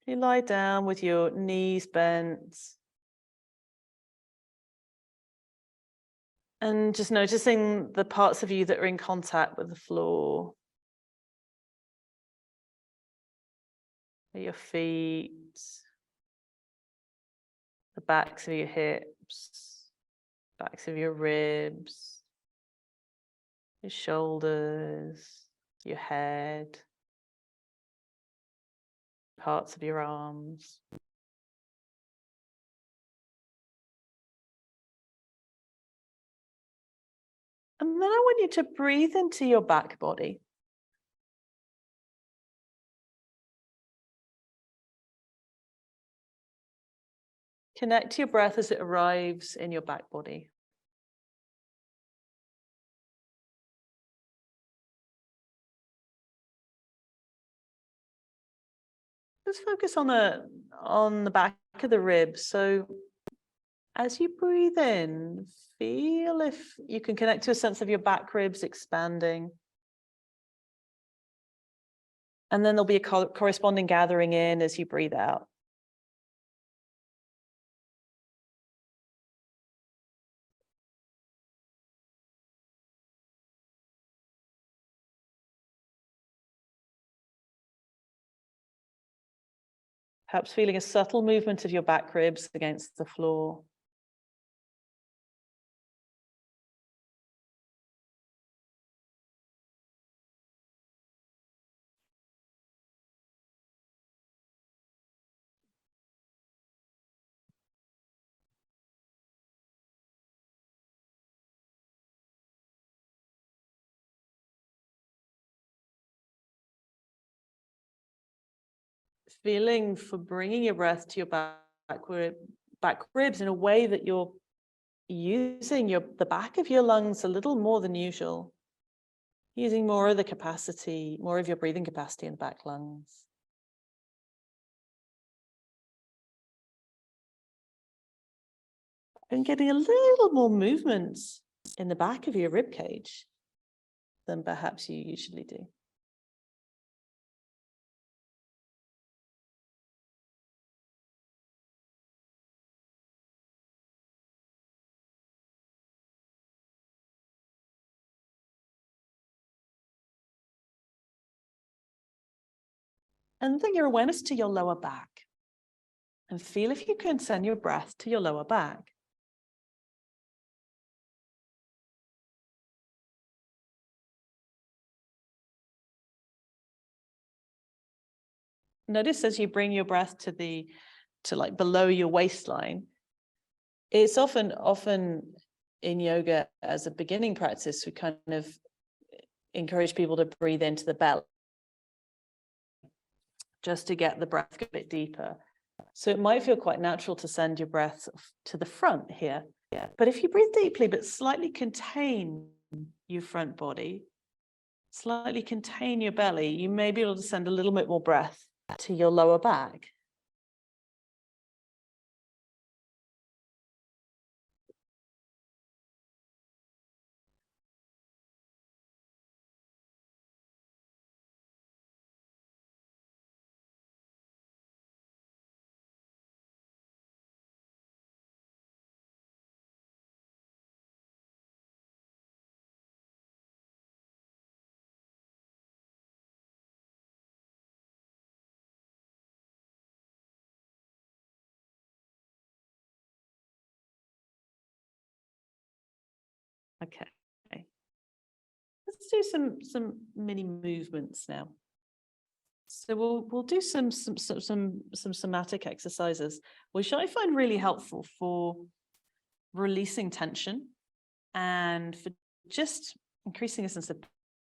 You lie down with your knees bent. And just noticing the parts of you that are in contact with the floor. Your feet, the backs of your hips, backs of your ribs, your shoulders, your head, parts of your arms. And then I want you to breathe into your back body. Connect to your breath as it arrives in your back body. Just focus on the back of the ribs. So as you breathe in, feel if you can connect to a sense of your back ribs expanding. And then there'll be a corresponding gathering in as you breathe out. Perhaps feeling a subtle movement of your back ribs against the floor. Feeling for bringing your breath to your back ribs in a way that you're using the back of your lungs a little more than usual. Using more of the capacity, more of your breathing capacity in the back lungs. And getting a little more movement in the back of your rib cage than perhaps you usually do. And bring your awareness to your lower back. And feel if you can send your breath to your lower back. Notice as you bring your breath to like below your waistline. It's often in yoga as a beginning practice, we kind of encourage people to breathe into the belly just to get the breath a bit deeper. So it might feel quite natural to send your breath to the front here. Yeah. But if you breathe deeply, but slightly contain your front body, slightly contain your belly, you may be able to send a little bit more breath to your lower back. Okay. Let's do some mini movements now. So we'll do some somatic exercises, which I find really helpful for releasing tension and for just increasing a sense of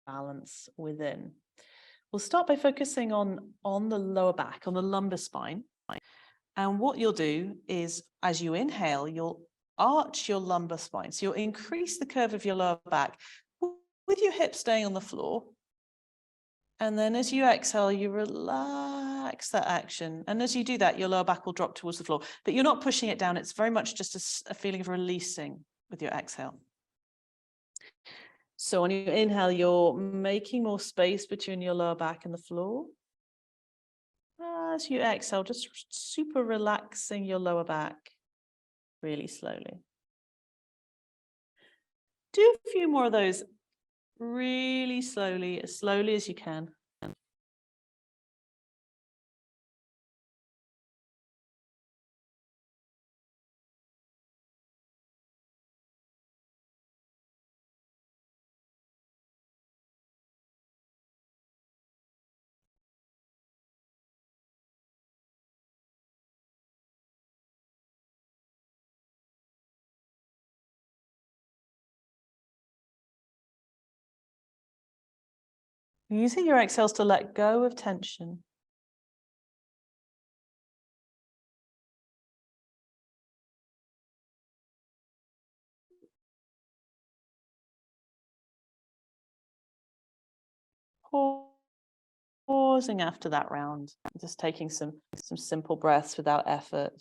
balance within. We'll start by focusing on the lower back, on the lumbar spine. And what you'll do is, as you inhale, you'll arch your lumbar spine. So you'll increase the curve of your lower back with your hips staying on the floor. And then as you exhale, you relax that action. And as you do that, your lower back will drop towards the floor, but you're not pushing it down. It's very much just a feeling of releasing with your exhale. So on your inhale, you're making more space between your lower back and the floor. As you exhale, just super relaxing your lower back really slowly. Do a few more of those really slowly as you can. Using your exhales to let go of tension. Pausing after that round, just taking some simple breaths without effort.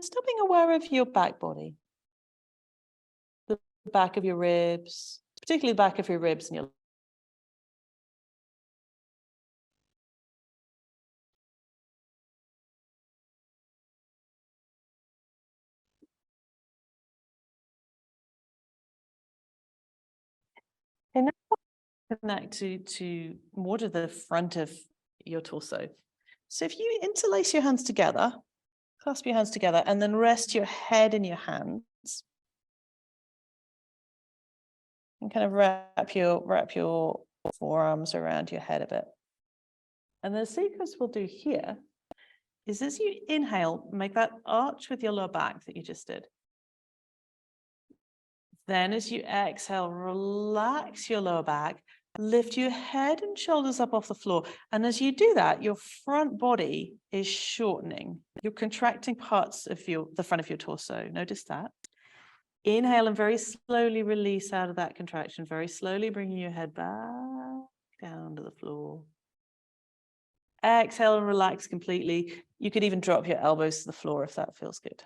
Still being aware of your back body, the back of your ribs, particularly the back of your ribs and your connect to more to the front of your torso. So if you interlace your hands together, clasp your hands together, and then rest your head in your hands, and kind of wrap your forearms around your head a bit. And the sequence we'll do here is as you inhale, make that arch with your lower back that you just did. Then as you exhale, relax your lower back, lift your head and shoulders up off the floor. And as you do that, your front body is shortening. You're contracting parts of the front of your torso. Notice that. Inhale and very slowly release out of that contraction. Very slowly bringing your head back down to the floor. Exhale and relax completely. You could even drop your elbows to the floor if that feels good.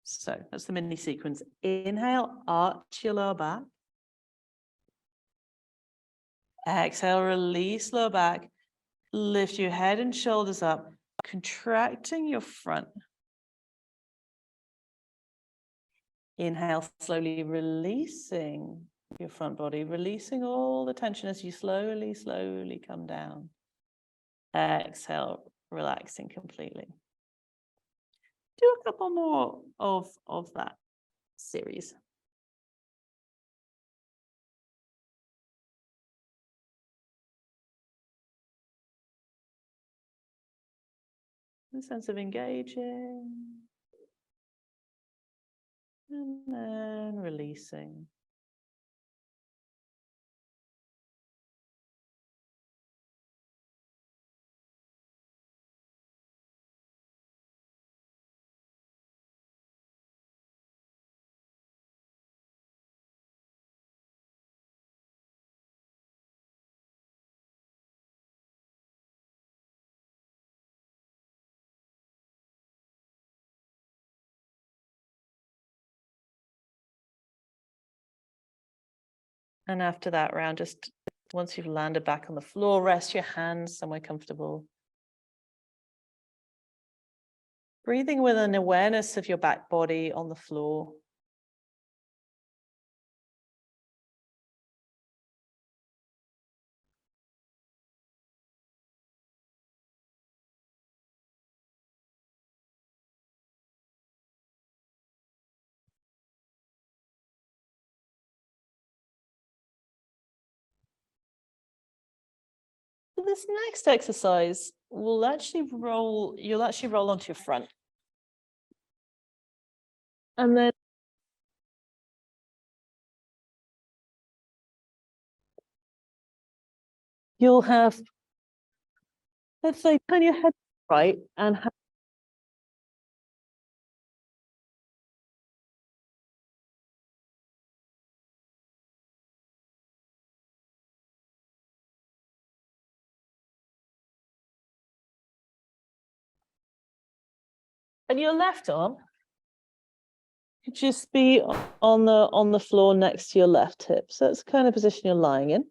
So that's the mini sequence. Inhale, arch your lower back. Exhale, release lower back. Lift your head and shoulders up, contracting your front. Inhale, slowly releasing your front body, releasing all the tension as you slowly come down. Exhale, relaxing completely. Do a couple more of that series. The sense of engaging and then releasing. And after that round, just once you've landed back on the floor, rest your hands somewhere comfortable. Breathing with an awareness of your back body on the floor. For this next exercise, you'll actually roll onto your front. And then you'll have, let's say, turn your head right and have and your left arm could just be on the floor next to your left hip. So that's the kind of position you're lying in.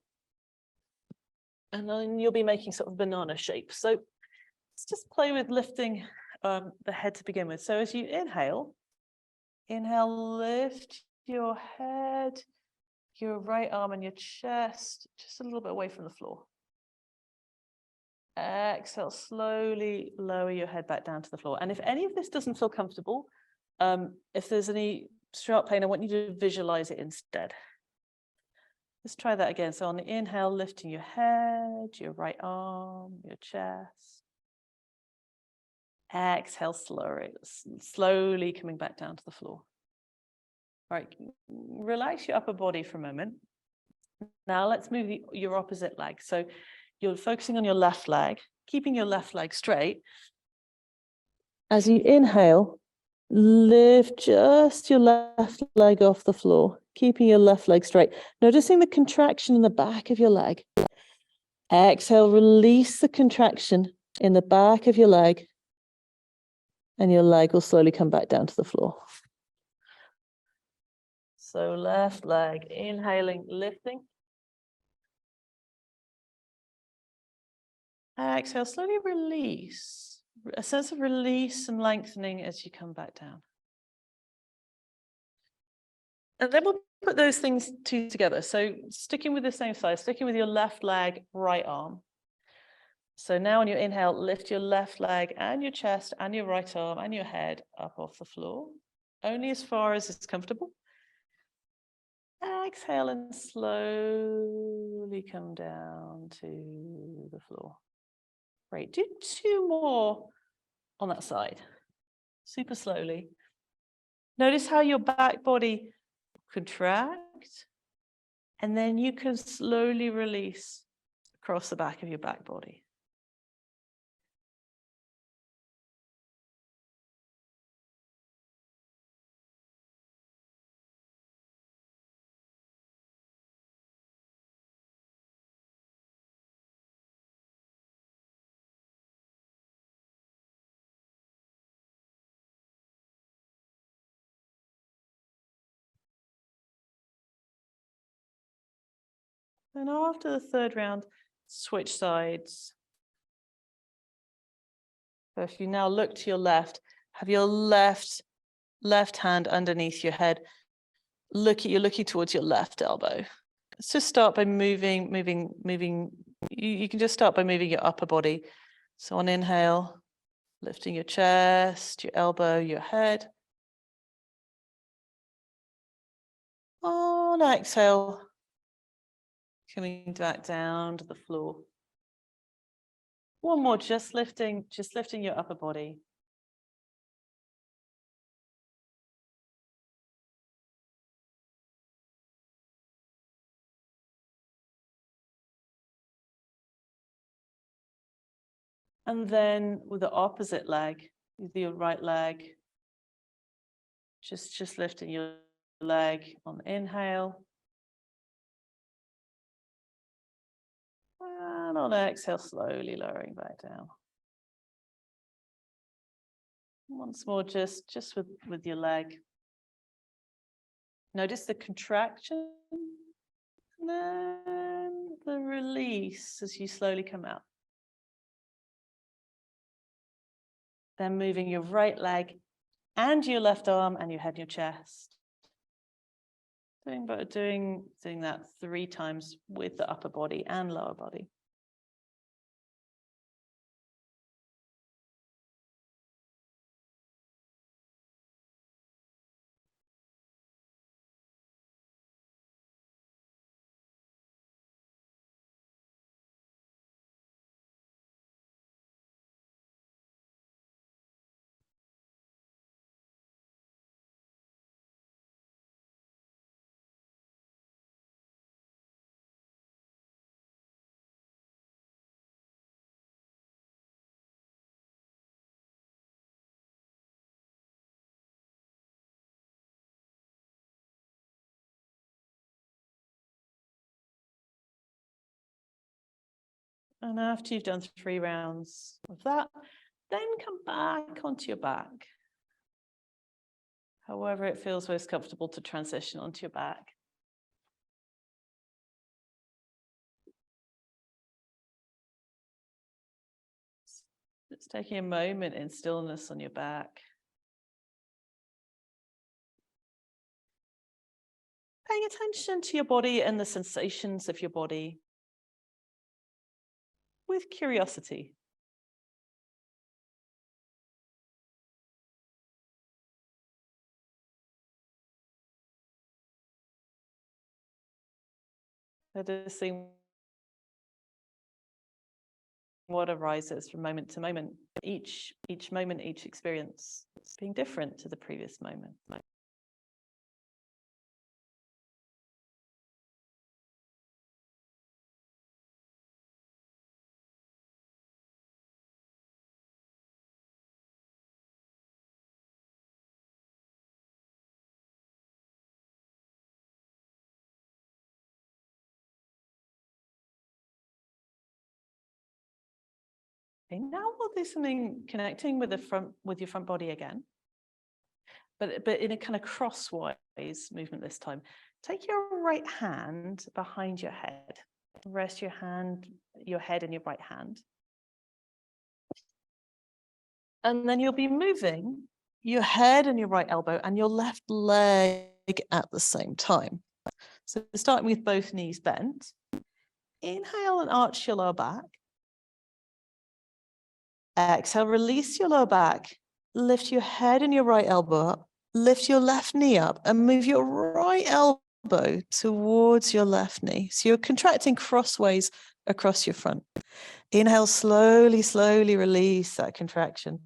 And then you'll be making sort of banana shape. So let's just play with lifting the head to begin with. So as you inhale, lift your head, your right arm and your chest just a little bit away from the floor. Exhale, slowly lower your head back down to the floor. And if any of this doesn't feel comfortable, if there's any sharp pain, I want you to visualize it instead. Let's try that again. So on the inhale, lifting your head, your right arm, your chest. Exhale, slowly coming back down to the floor. All right, relax your upper body for a moment. Now let's move your opposite leg. So you're focusing on your left leg, keeping your left leg straight. As you inhale, lift just your left leg off the floor, keeping your left leg straight. Noticing the contraction in the back of your leg. Exhale, release the contraction in the back of your leg, and your leg will slowly come back down to the floor. So left leg, inhaling, lifting. Exhale, slowly release. A sense of release and lengthening as you come back down. And then we'll put those things two together. So sticking with the same size, sticking with your left leg, right arm. So now on your inhale, lift your left leg and your chest and your right arm and your head up off the floor, only as far as it's comfortable. Exhale and slowly come down to the floor. Great, do 2 more on that side, super slowly. Notice how your back body contract, and then you can slowly release across the back of your back body. And after the third round, switch sides. So if you now look to your left, have your left hand underneath your head. You're looking towards your left elbow. Let's just start by moving. You can just start by moving your upper body. So on inhale, lifting your chest, your elbow, your head. On exhale, coming back down to the floor. One more, just lifting your upper body. And then with the opposite leg, with your right leg, just lifting your leg on the inhale. And on exhale, slowly lowering back down. Once more, just with your leg. Notice the contraction, and then the release as you slowly come out. Then moving your right leg and your left arm and your head and your chest. Doing that 3 times with the upper body and lower body. And after you've done 3 rounds of that, then come back onto your back. However it feels most comfortable to transition onto your back. Just taking a moment in stillness on your back. Paying attention to your body and the sensations of your body with curiosity. Noticing what arises from moment to moment, each moment, each experience being different to the previous moment. Okay, now we'll do something connecting with your front body again, but in a kind of crosswise movement this time. Take your right hand behind your head. Rest your head in your right hand. And then you'll be moving your head and your right elbow and your left leg at the same time. So starting with both knees bent. Inhale and arch your lower back. Exhale, release your lower back. Lift your head and your right elbow up. Lift your left knee up and move your right elbow towards your left knee. So you're contracting crossways across your front. Inhale, slowly, slowly release that contraction.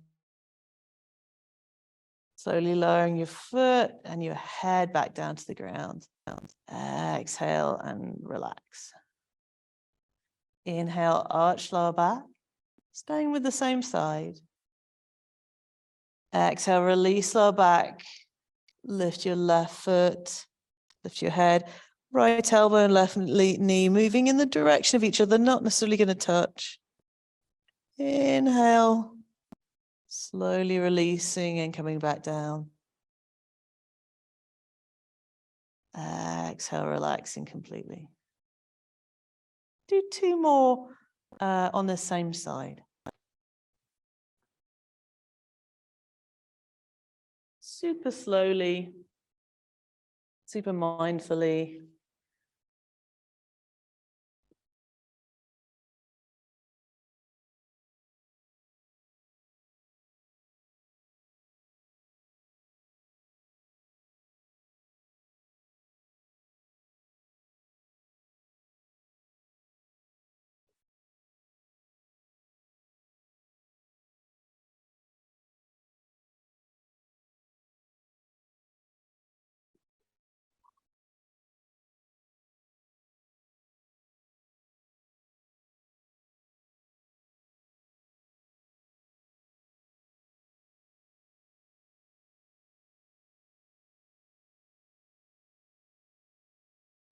Slowly lowering your foot and your head back down to the ground. Exhale and relax. Inhale, arch lower back. Staying with the same side. Exhale, release lower back. Lift your left foot. Lift your head. Right elbow and left knee moving in the direction of each other, not necessarily going to touch. Inhale. Slowly releasing and coming back down. Exhale, relaxing completely. Do two more on the same side. Super slowly, super mindfully.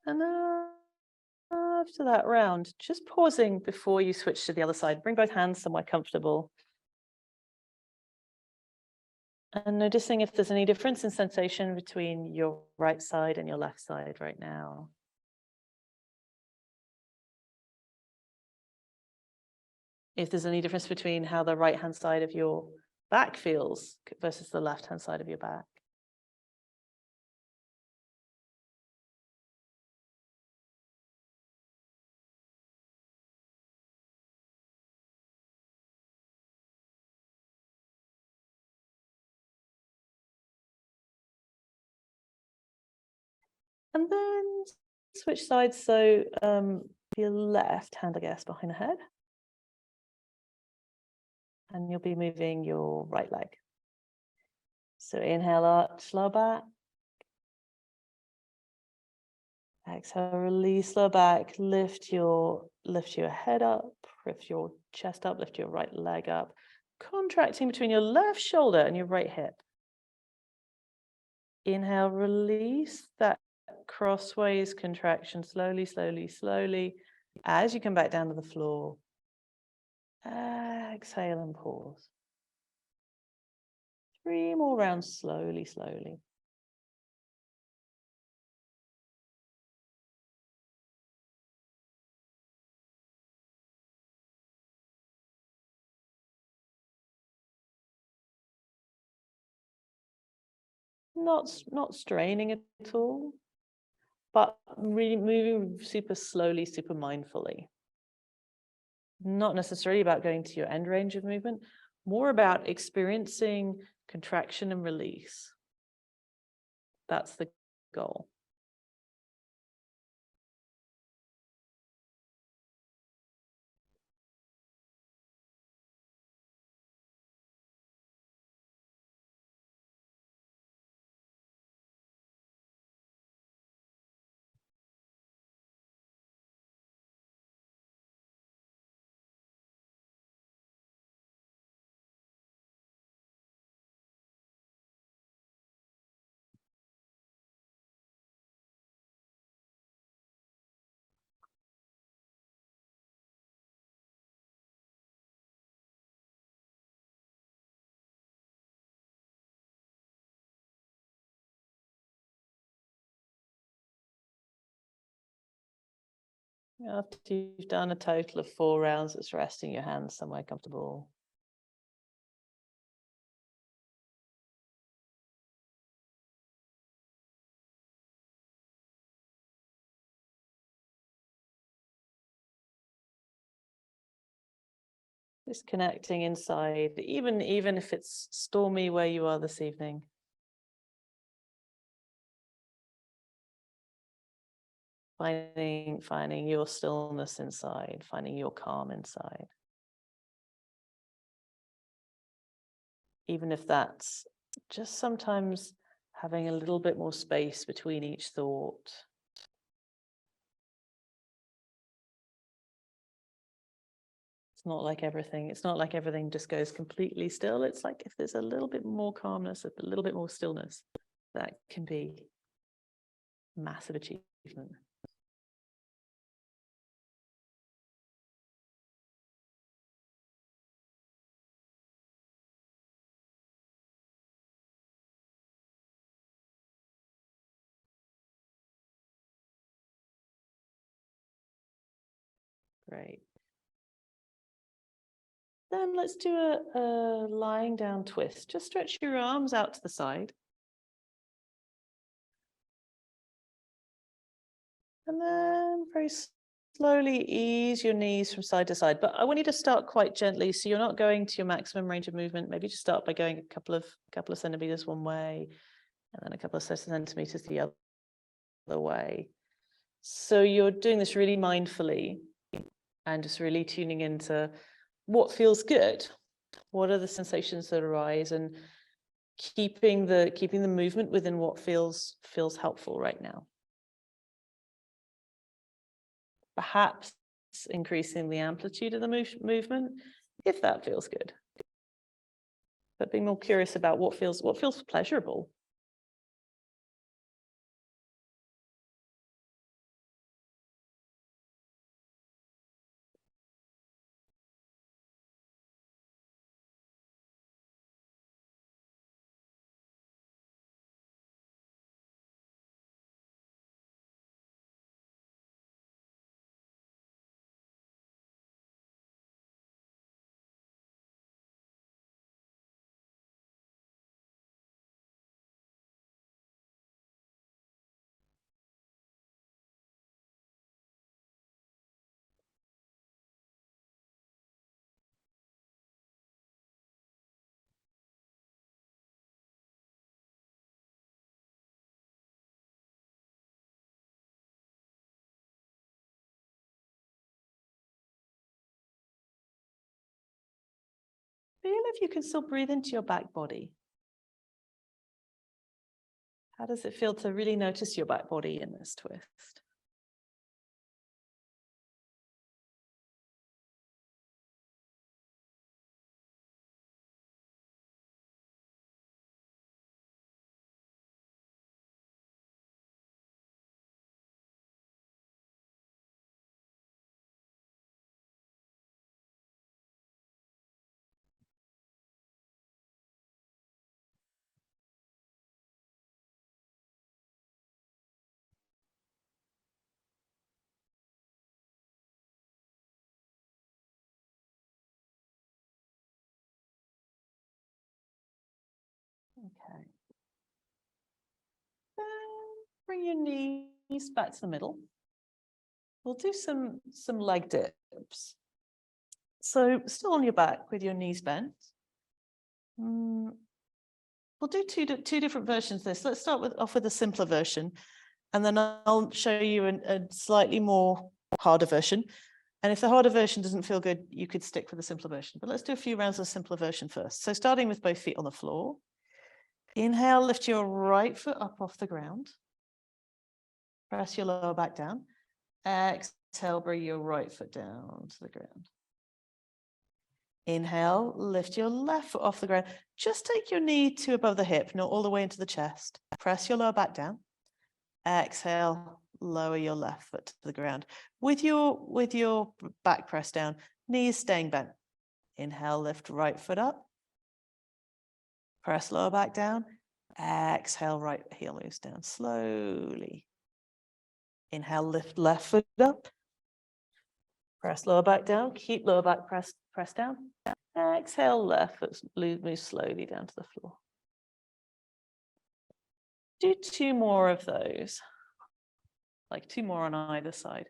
And after that round, just pausing before you switch to the other side. Bring both hands somewhere comfortable. And noticing if there's any difference in sensation between your right side and your left side right now. If there's any difference between how the right-hand side of your back feels versus the left-hand side of your back. And then switch sides. So your left hand, I guess, behind the head. And you'll be moving your right leg. So inhale, arch lower back. Exhale, release lower back. Lift your head up, lift your chest up, lift your right leg up. Contracting between your left shoulder and your right hip. Inhale, release that crossways contraction slowly, slowly, slowly. As you come back down to the floor, exhale and pause. 3 more rounds, slowly, slowly. not straining at all, but really moving super slowly, super mindfully. Not necessarily about going to your end range of movement, more about experiencing contraction and release. That's the goal. After you've done a total of 4 rounds, it's resting your hands somewhere comfortable. Disconnecting inside, even if it's stormy where you are this evening. Finding your stillness inside, finding your calm inside. Even if that's just sometimes having a little bit more space between each thought. It's not like everything just goes completely still. It's like if there's a little bit more calmness, a little bit more stillness, that can be massive achievement. Great. Then let's do a lying down twist. Just stretch your arms out to the side. And then very slowly ease your knees from side to side. But I want you to start quite gently, so you're not going to your maximum range of movement. Maybe just start by going a couple of centimeters one way, and then a couple of centimeters the other way. So you're doing this really mindfully and just really tuning into what feels good. What are the sensations that arise, and keeping the movement within what feels helpful right now. Perhaps increasing the amplitude of the movement if that feels good. But being more curious about what feels pleasurable. Feel if you can still breathe into your back body. How does it feel to really notice your back body in this twist? Okay. Bring your knees back to the middle. We'll do some leg dips. So still on your back with your knees bent. We'll do two different versions of this. Let's start off with a simpler version, and then I'll show you a slightly more harder version. And if the harder version doesn't feel good, you could stick with the simpler version. But let's do a few rounds of the simpler version first. So starting with both feet on the floor. Inhale, lift your right foot up off the ground. Press your lower back down. Exhale, bring your right foot down to the ground. Inhale, lift your left foot off the ground. Just take your knee to above the hip, not all the way into the chest. Press your lower back down. Exhale, lower your left foot to the ground. With your back pressed down, knees staying bent. Inhale, lift right foot up. Press lower back down. Exhale, right heel moves down slowly. Inhale, lift left foot up. Press lower back down. Keep lower back press down. Exhale, left foot moves slowly down to the floor. Do two more of those, like two more on either side.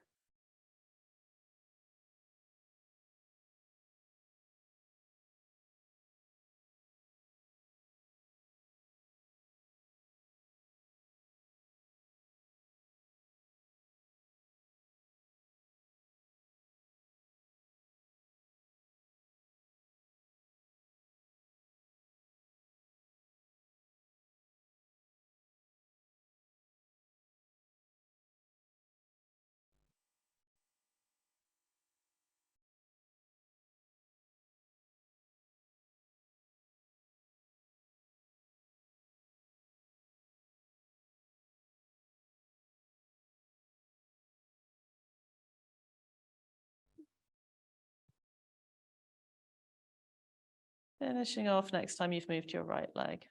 Finishing off next time you've moved your right leg.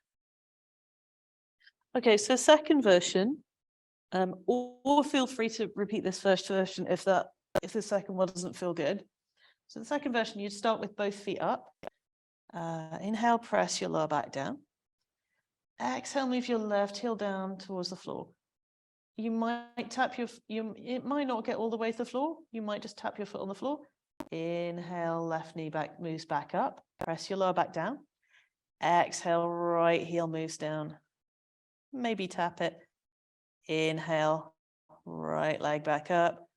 Okay, so second version, or feel free to repeat this first version if the second one doesn't feel good. So the second version, you'd start with both feet up. Inhale, press your lower back down. Exhale, move your left heel down towards the floor. You might tap it might not get all the way to the floor. You might just tap your foot on the floor. Inhale, left knee back moves back up. Press your lower back down. Exhale, right heel moves down. Maybe tap it. Inhale, right leg back up.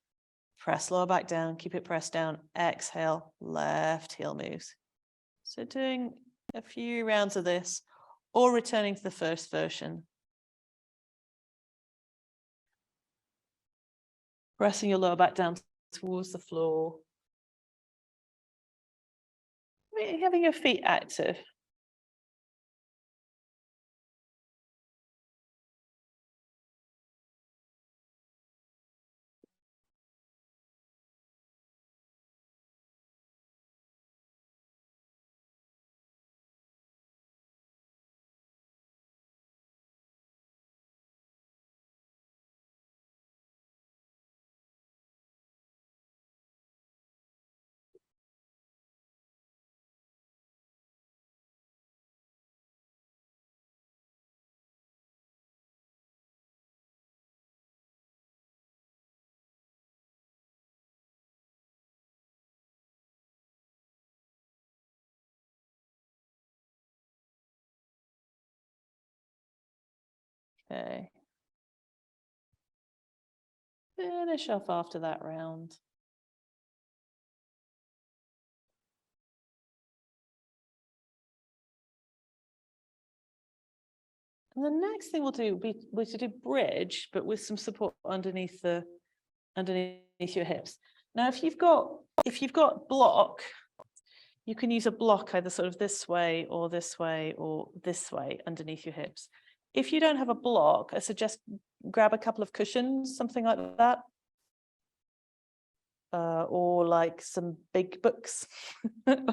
Press lower back down. Keep it pressed down. Exhale, left heel moves. So doing a few rounds of this, or returning to the first version. Pressing your lower back down towards the floor. Having your feet active. Okay. Finish off after that round. And the next thing we'll do will be to do bridge, but with some support underneath your hips. Now, if you've got block, you can use a block either sort of this way or this way or this way underneath your hips. If you don't have a block, I suggest grab a couple of cushions, something like that. Or like some big books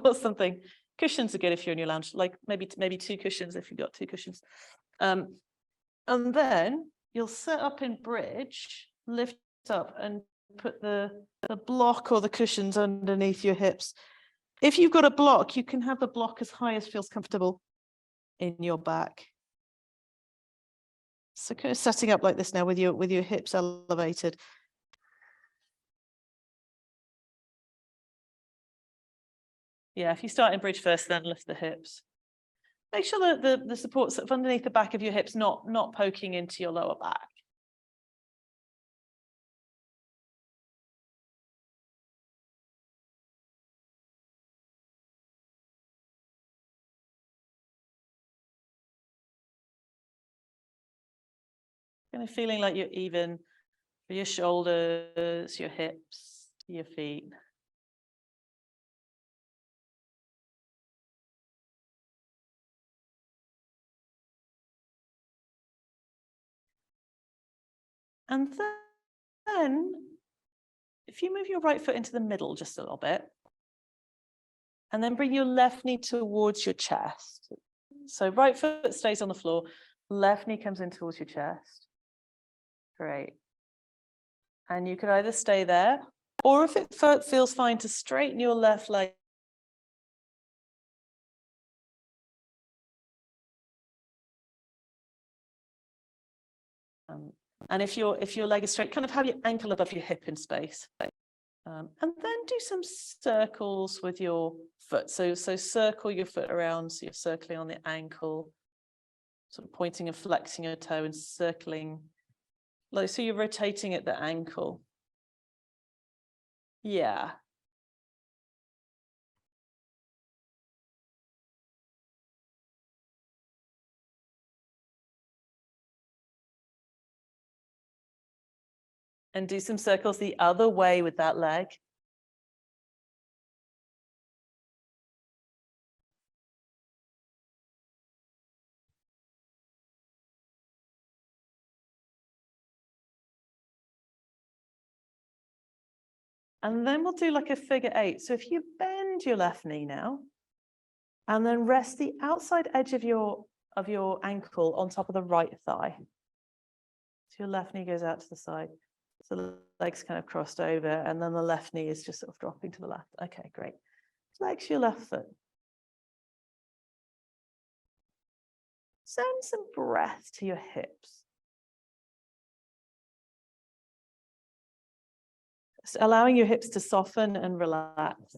or something. Cushions are good if you're in your lounge, like maybe two cushions if you've got two cushions. And then you'll set up in bridge, lift up and put the block or the cushions underneath your hips. If you've got a block, you can have the block as high as feels comfortable in your back. So kind of setting up like this now with your hips elevated. Yeah, if you start in bridge first, then lift the hips. Make sure that the support's sort of underneath the back of your hips, not poking into your lower back. Kind of feeling like you're even for your shoulders, your hips, your feet. And then if you move your right foot into the middle just a little bit, and then bring your left knee towards your chest. So right foot stays on the floor, left knee comes in towards your chest. Great. And you could either stay there, or if it feels fine to straighten your left leg. And if your leg is straight, kind of have your ankle above your hip in space. And then do some circles with your foot. So circle your foot around, so you're circling on the ankle, sort of pointing and flexing your toe and circling. Like, so you're rotating at the ankle. Yeah. And do some circles the other way with that leg. And then we'll do like a figure 8. So if you bend your left knee now, and then rest the outside edge of your ankle on top of the right thigh. So your left knee goes out to the side. So the legs kind of crossed over, and then the left knee is just sort of dropping to the left. Okay, great. Flex your left foot. Send some breath to your hips. Just allowing your hips to soften and relax.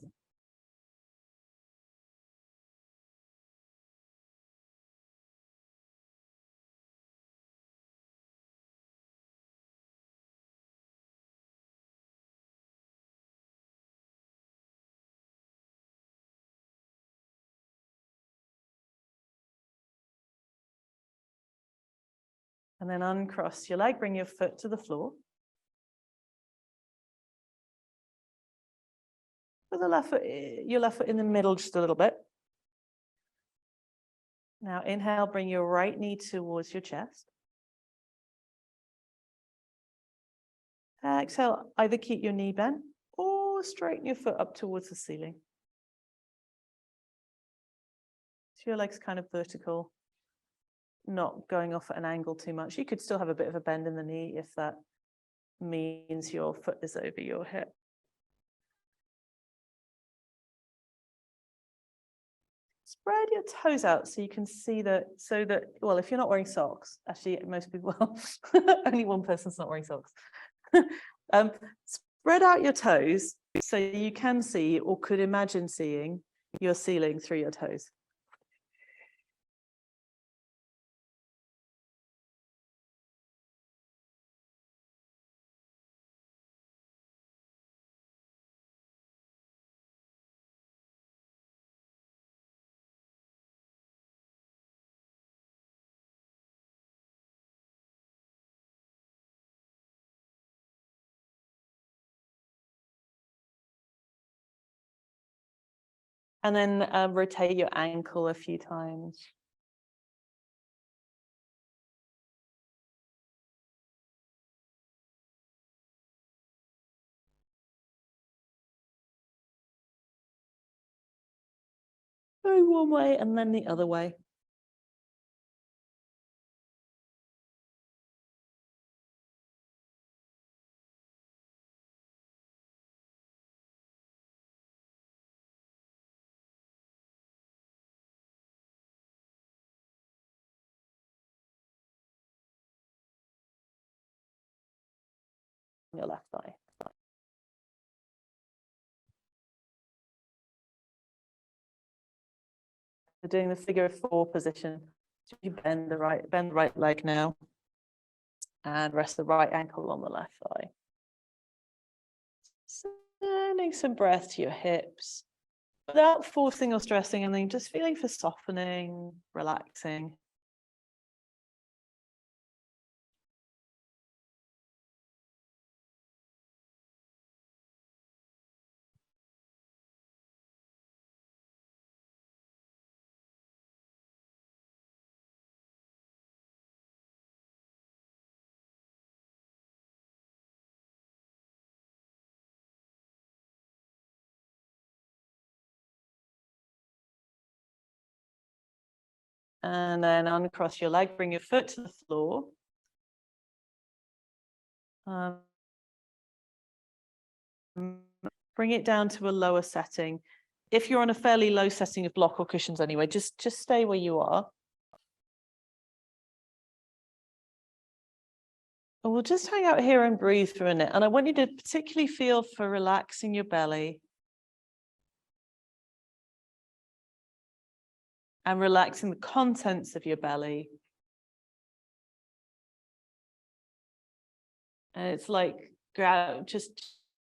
And then uncross your leg, bring your foot to the floor. Put the left foot, your left foot in the middle just a little bit. Now inhale, bring your right knee towards your chest. Exhale, either keep your knee bent or straighten your foot up towards the ceiling. So your leg's kind of vertical, not going off at an angle too much. You could still have a bit of a bend in the knee if that means your foot is over your hip. Spread your toes out so you can see well, if you're not wearing socks, actually most people, only one person's not wearing socks. Spread out your toes so you can see or could imagine seeing your ceiling through your toes. And then rotate your ankle a few times. Go one way and then the other way. your left thigh. We're doing the figure of 4 position. So you bend the right leg now, and rest the right ankle on the left thigh. Sending some breath to your hips without forcing or stressing anything, just feeling for softening, relaxing. And then uncross your leg, bring your foot to the floor. Bring it down to a lower setting. If you're on a fairly low setting of block or cushions anyway, just stay where you are. And we'll just hang out here and breathe for a minute. And I want you to particularly feel for relaxing your belly and relaxing the contents of your belly. And it's like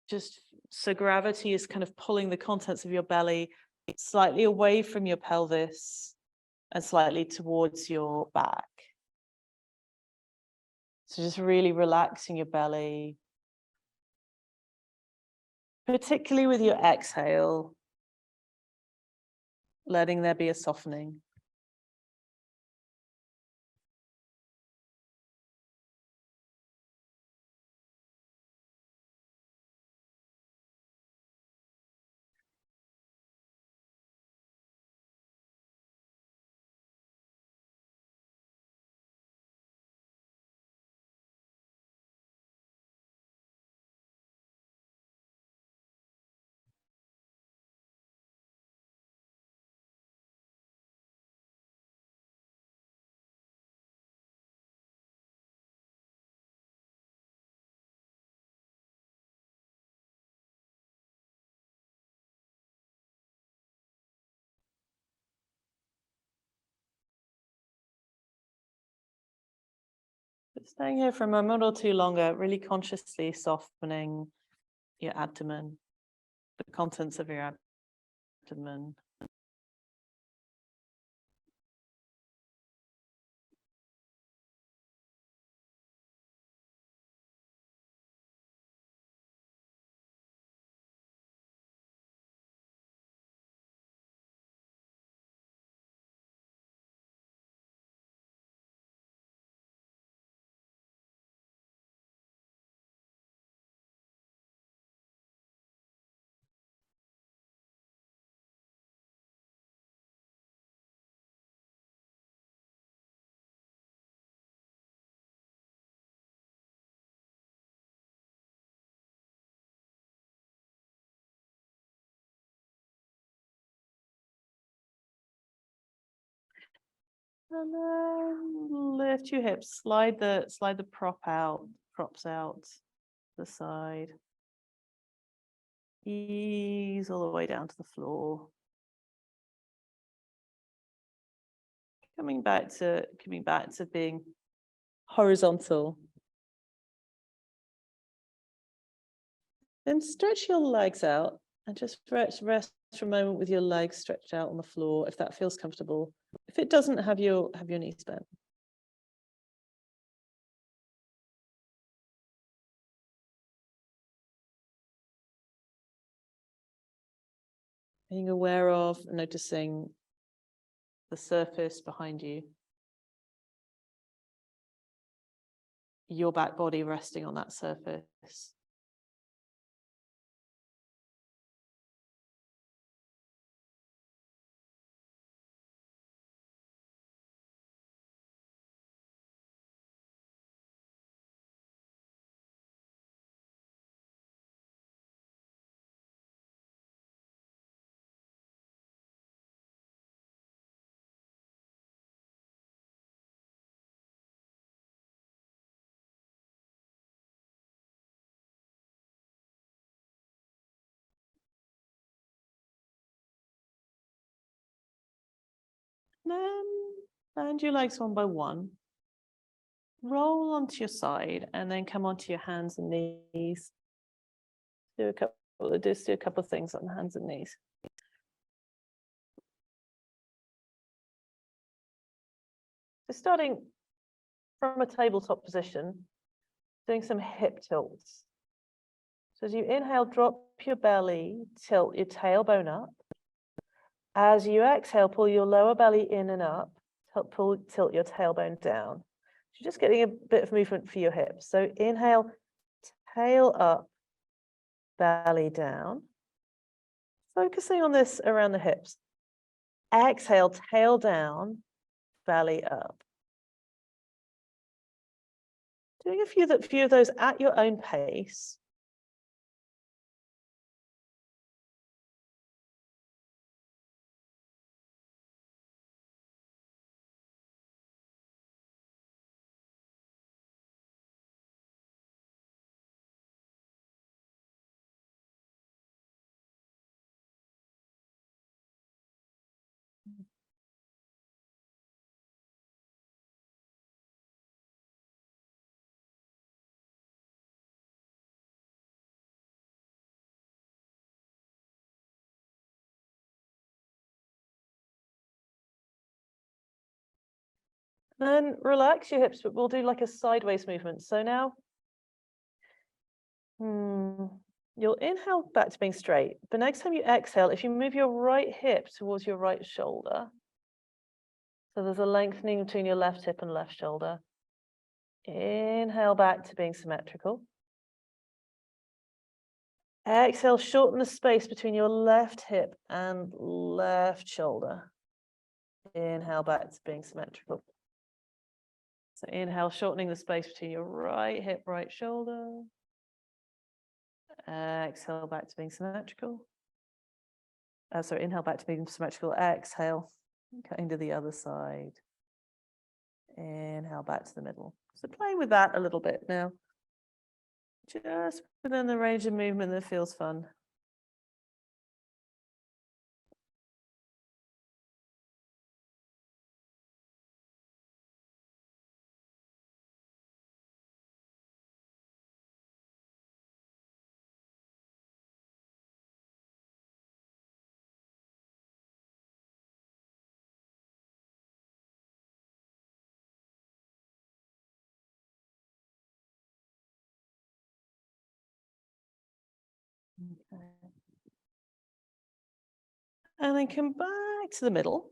just so gravity is kind of pulling the contents of your belly slightly away from your pelvis and slightly towards your back. So just really relaxing your belly, particularly with your exhale, letting there be a softening. Staying here for a moment or two longer, really consciously softening your abdomen, the contents of your abdomen. And then lift your hips, slide the props out to the side. Ease all the way down to the floor. Coming back to being horizontal. Then stretch your legs out and just rest for a moment with your legs stretched out on the floor if that feels comfortable. If it doesn't, have your knees bent. Being aware of, noticing the surface behind you. Your back body resting on that surface. Then bend your legs one by one. Roll onto your side and then come onto your hands and knees. Just do a couple of things on the hands and knees. So starting from a tabletop position, doing some hip tilts. So as you inhale, drop your belly, tilt your tailbone up. As you exhale, pull your lower belly in and up, tilt your tailbone down. So you're just getting a bit of movement for your hips. So inhale, tail up, belly down. Focusing on this around the hips. Exhale, tail down, belly up. Doing a few of those at your own pace. Then relax your hips, but we'll do like a sideways movement. So now, you'll inhale back to being straight. But next time you exhale, if you move your right hip towards your right shoulder, so there's a lengthening between your left hip and left shoulder. Inhale back to being symmetrical. Exhale, shorten the space between your left hip and left shoulder. Inhale back to being symmetrical. So inhale, shortening the space between your right hip, right shoulder. Exhale back to being symmetrical. Sorry, inhale back to being symmetrical. Exhale, cutting to the other side. Inhale back to the middle. So playing with that a little bit now. Just within the range of movement that feels fun. Okay. And then come back to the middle.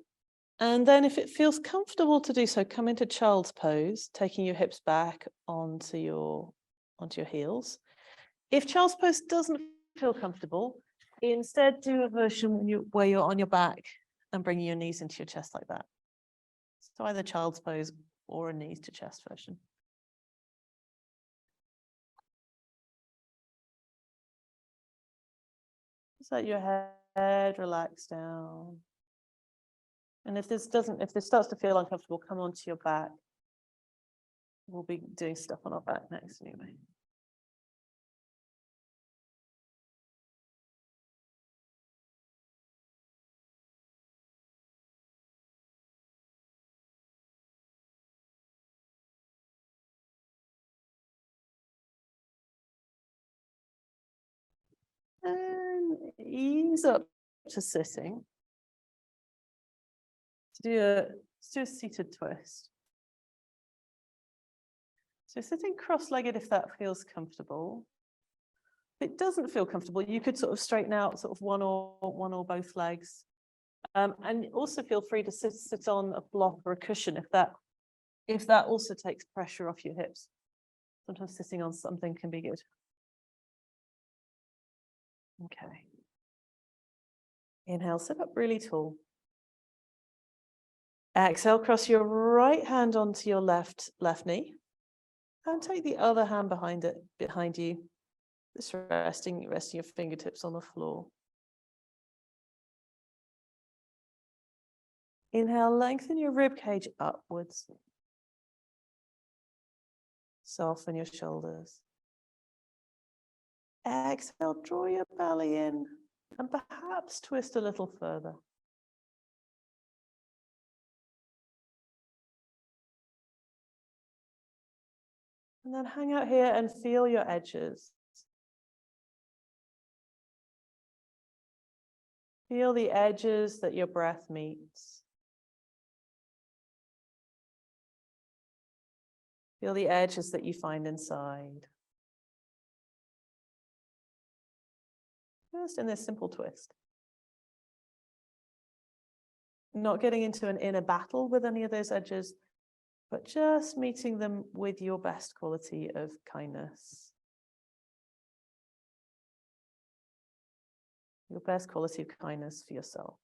And then if it feels comfortable to do so, come into child's pose, taking your hips back onto your heels. If child's pose doesn't feel comfortable, instead do a version where you're on your back and bringing your knees into your chest like that. So either child's pose or a knees to chest version. Just let your head relax down. And if this starts to feel uncomfortable, come onto your back. We'll be doing stuff on our back next anyway. And ease up to sitting. Let's do a seated twist. So sitting cross-legged if that feels comfortable. If it doesn't feel comfortable, you could sort of straighten out sort of one or both legs. And also feel free to sit on a block or a cushion if that also takes pressure off your hips. Sometimes sitting on something can be good. Okay. Inhale, sit up really tall. Exhale, cross your right hand onto your left knee. And take the other hand behind you. Just resting your fingertips on the floor. Inhale, lengthen your rib cage upwards. Soften your shoulders. Exhale, draw your belly in and perhaps twist a little further. And then hang out here and feel your edges. Feel the edges that your breath meets. Feel the edges that you find inside. Just in this simple twist. Not getting into an inner battle with any of those edges, but just meeting them with your best quality of kindness. Your best quality of kindness for yourself.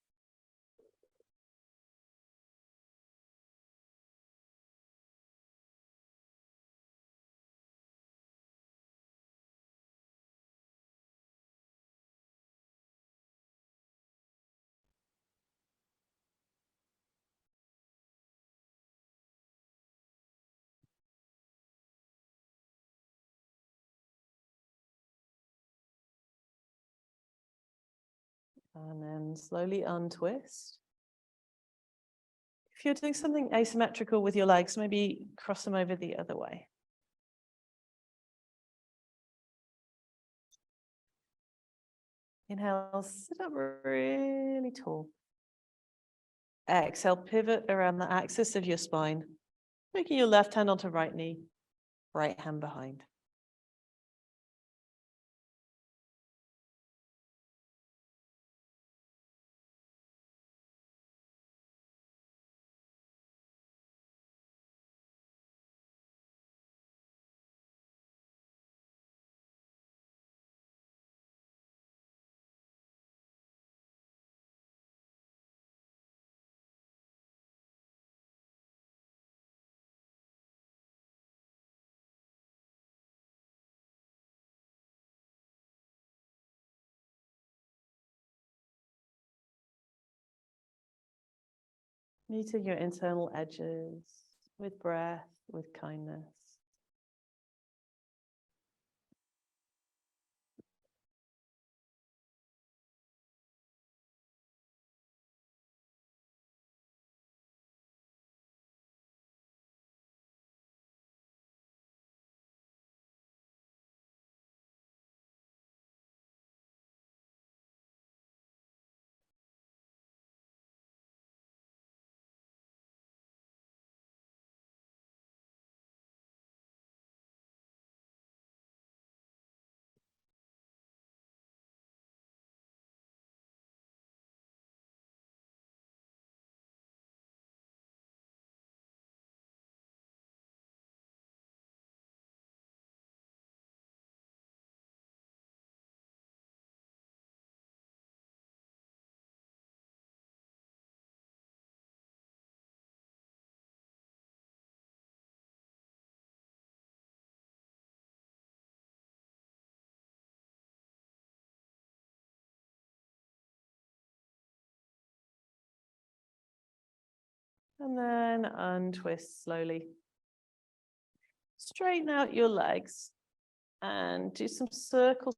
And then slowly untwist. If you're doing something asymmetrical with your legs, maybe cross them over the other way. Inhale, sit up really tall. Exhale, pivot around the axis of your spine, making your left hand onto right knee, right hand behind. Meeting your internal edges with breath, with kindness. And then untwist slowly. Straighten out your legs and do some circles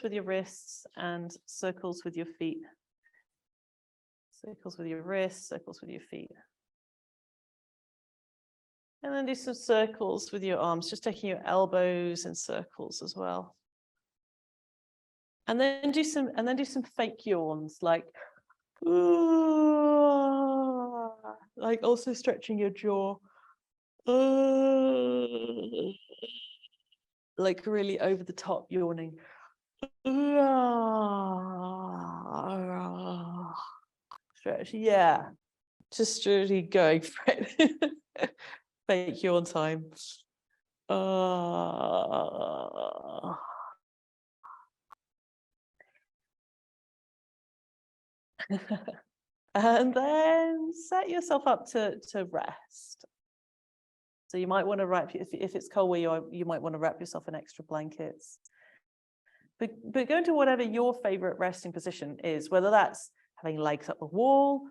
with your wrists and circles with your feet. Circles with your wrists, circles with your feet. And then do some circles with your arms, just taking your elbows in circles as well. And then do some fake yawns, like also stretching your jaw. Like really over the top yawning. Stretch, yeah. Just really going for it. Fake yawn time. And then set yourself up to rest. So you might want to wrap, if it's cold where you are, you might want to wrap yourself in extra blankets. But go into whatever your favorite resting position is, whether that's having legs up the wall,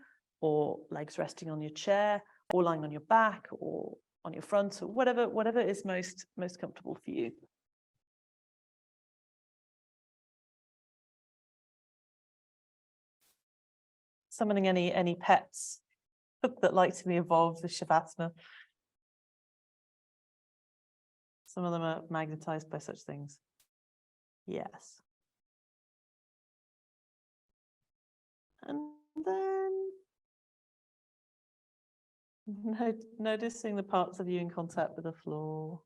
or legs resting on your chair, or lying on your back, or on your front, or whatever is most comfortable for you. Summoning any pets that like to be involved with Shavasana. Some of them are magnetized by such things. Yes. And then noticing the parts of you in contact with the floor.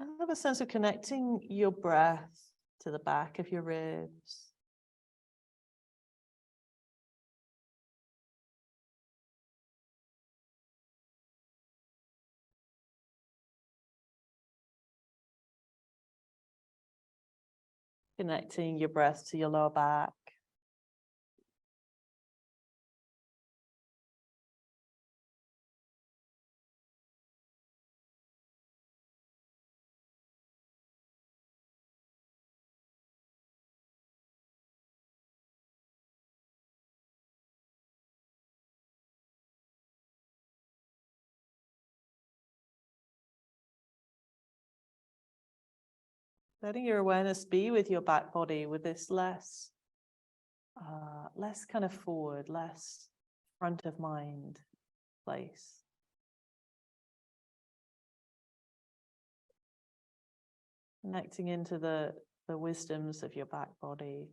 I have a sense of connecting your breath to the back of your ribs. Connecting your breath to your lower back. Letting your awareness be with your back body with this less kind of forward, less front of mind place. Connecting into the wisdoms of your back body.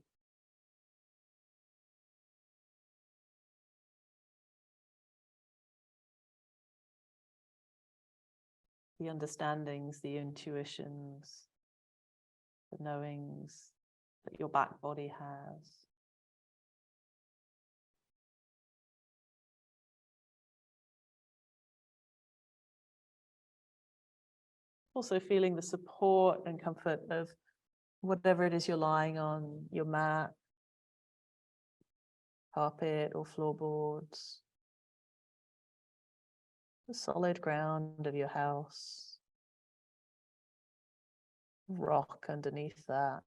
The understandings, the intuitions, the knowings that your back body has. Also feeling the support and comfort of whatever it is you're lying on, your mat, carpet or floorboards, the solid ground of your house, rock underneath that,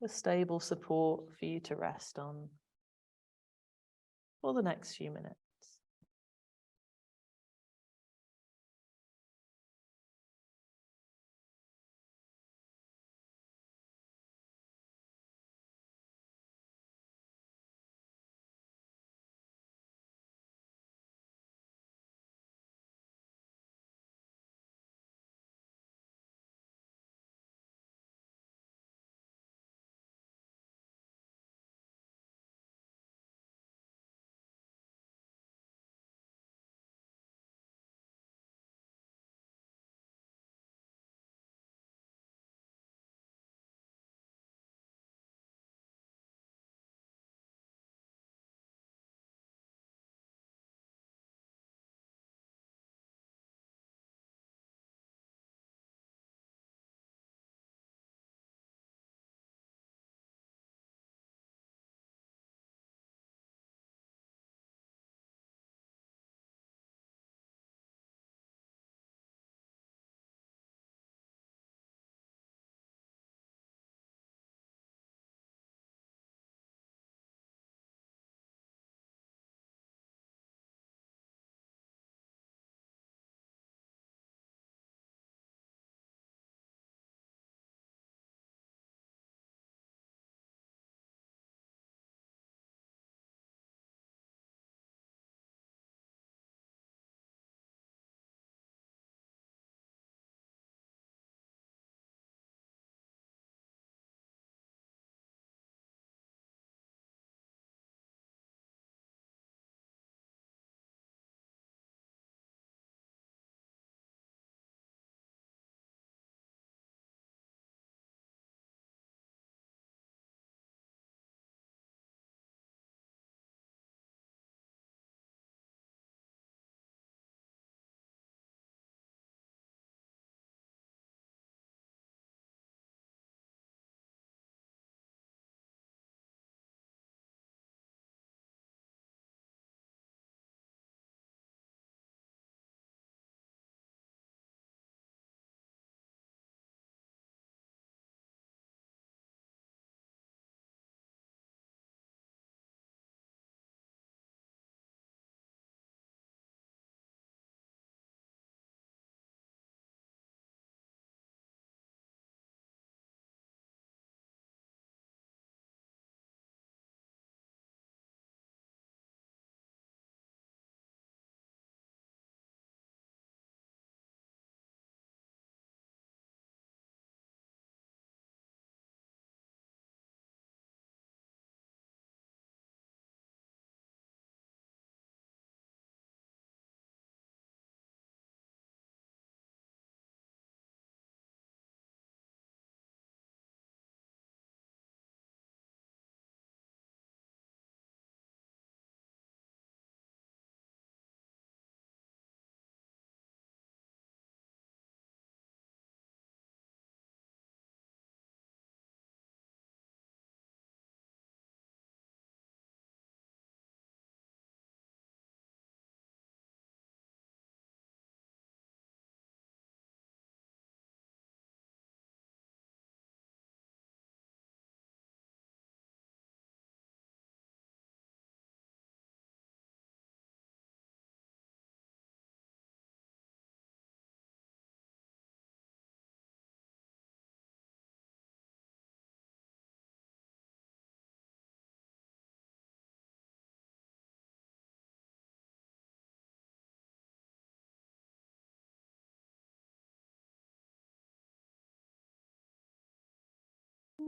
the stable support for you to rest on for the next few minutes.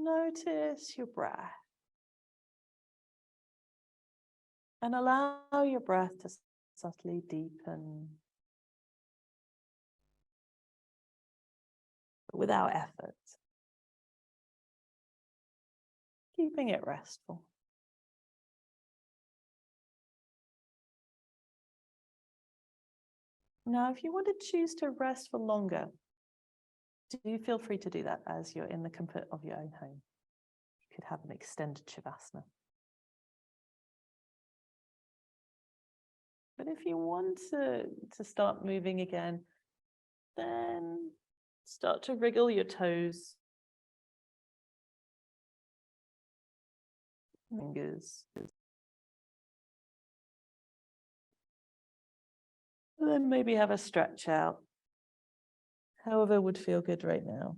notice your breath. And allow your breath to subtly deepen without effort. Keeping it restful. Now, if you want to choose to rest for longer, do feel free to do that as you're in the comfort of your own home. You could have an extended Shavasana. But if you want to start moving again, then start to wriggle your toes, fingers. And then maybe have a stretch out, however would feel good right now.